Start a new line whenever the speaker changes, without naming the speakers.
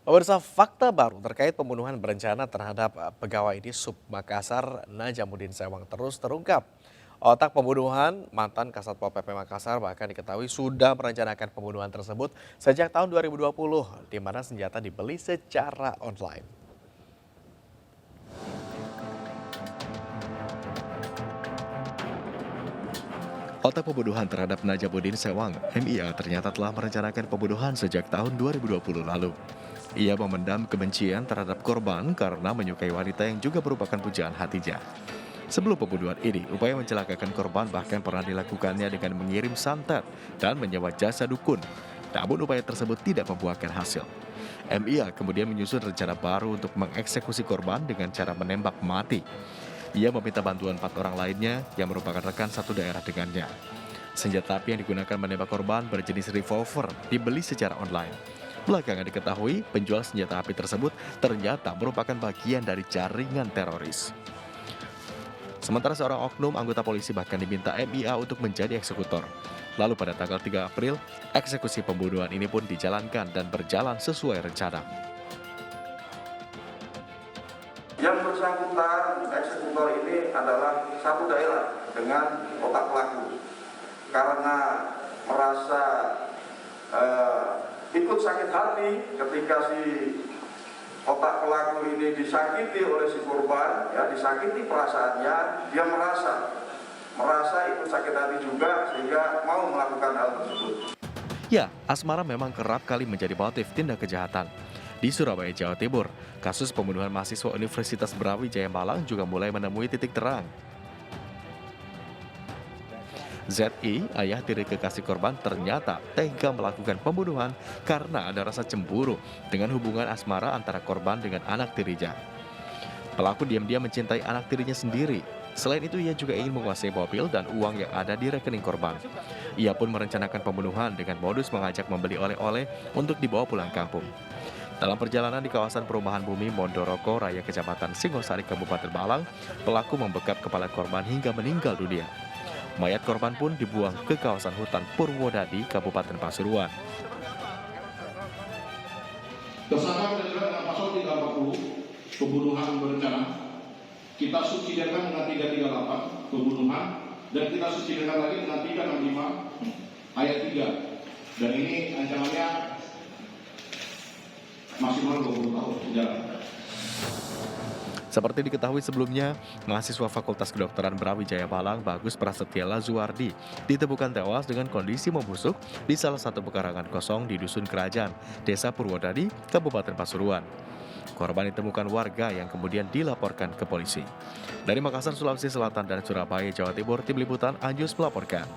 Pemirsa, fakta baru terkait pembunuhan berencana terhadap pegawai di Sub Makassar, Najamuddin Sewang terus terungkap. Otak pembunuhan mantan Kasat Pol PP Makassar bahkan diketahui sudah merencanakan pembunuhan tersebut sejak tahun 2020, di mana senjata dibeli secara online. Otak pembunuhan terhadap Najamuddin Sewang, MIA, ternyata telah merencanakan pembunuhan sejak tahun 2020 lalu. Ia memendam kebencian terhadap korban karena menyukai wanita yang juga merupakan pujaan hatinya. Sebelum pembunuhan ini, upaya mencelakakan korban bahkan pernah dilakukannya dengan mengirim santet dan menyewa jasa dukun. Namun upaya tersebut tidak membuahkan hasil. MIA kemudian menyusun rencana baru untuk mengeksekusi korban dengan cara menembak mati. Ia meminta bantuan 4 orang lainnya yang merupakan rekan satu daerah dengannya. Senjata api yang digunakan menembak korban berjenis revolver dibeli secara online. Belakangan diketahui penjual senjata api tersebut ternyata merupakan bagian dari jaringan teroris. Sementara seorang oknum anggota polisi bahkan diminta MIA untuk menjadi eksekutor. Lalu pada tanggal 3 April, eksekusi pembunuhan ini pun dijalankan dan berjalan sesuai rencana.
Yang bersangkutan eksekutor ini adalah satu daerah dengan otak pelaku. Karena merasa ikut sakit hati ketika si otak pelaku ini disakiti oleh si korban, ya disakiti perasaannya, dia merasa ikut sakit hati juga sehingga mau melakukan hal tersebut.
Ya, asmara memang kerap kali menjadi motif tindak kejahatan. Di Surabaya, Jawa Timur, kasus pembunuhan mahasiswa Universitas Brawijaya Malang juga mulai menemui titik terang. ZI, ayah tiri kekasih korban, ternyata tega melakukan pembunuhan karena ada rasa cemburu dengan hubungan asmara antara korban dengan anak tirinya. Pelaku diam-diam mencintai anak tirinya sendiri. Selain itu, ia juga ingin menguasai mobil dan uang yang ada di rekening korban. Ia pun merencanakan pembunuhan dengan modus mengajak membeli oleh-oleh untuk dibawa pulang kampung. Dalam perjalanan di kawasan perumahan bumi Mondoroko Raya Kecamatan Singosari, Kabupaten Malang, pelaku membekap kepala korban hingga meninggal dunia. Mayat korban pun dibuang ke kawasan hutan Purwodadi, Kabupaten Pasuruan.
Tersangka terjerat dengan pasal 340 pembunuhan berencana. Kita subsidiarkan dengan 338 pembunuhan dan kita subsidiarkan lagi dengan 365 ayat 3. Dan ini ancamannya maksimal 20 tahun penjara.
Seperti diketahui sebelumnya, mahasiswa Fakultas Kedokteran Brawijaya Malang Bagus Prasetya Lazuardi ditemukan tewas dengan kondisi membusuk di salah satu pekarangan kosong di Dusun Kerajaan, Desa Purwodadi, Kabupaten Pasuruan. Korban ditemukan warga yang kemudian dilaporkan ke polisi. Dari Makassar, Sulawesi Selatan dan Surabaya, Jawa Timur, Tim Liputan Anjus melaporkan.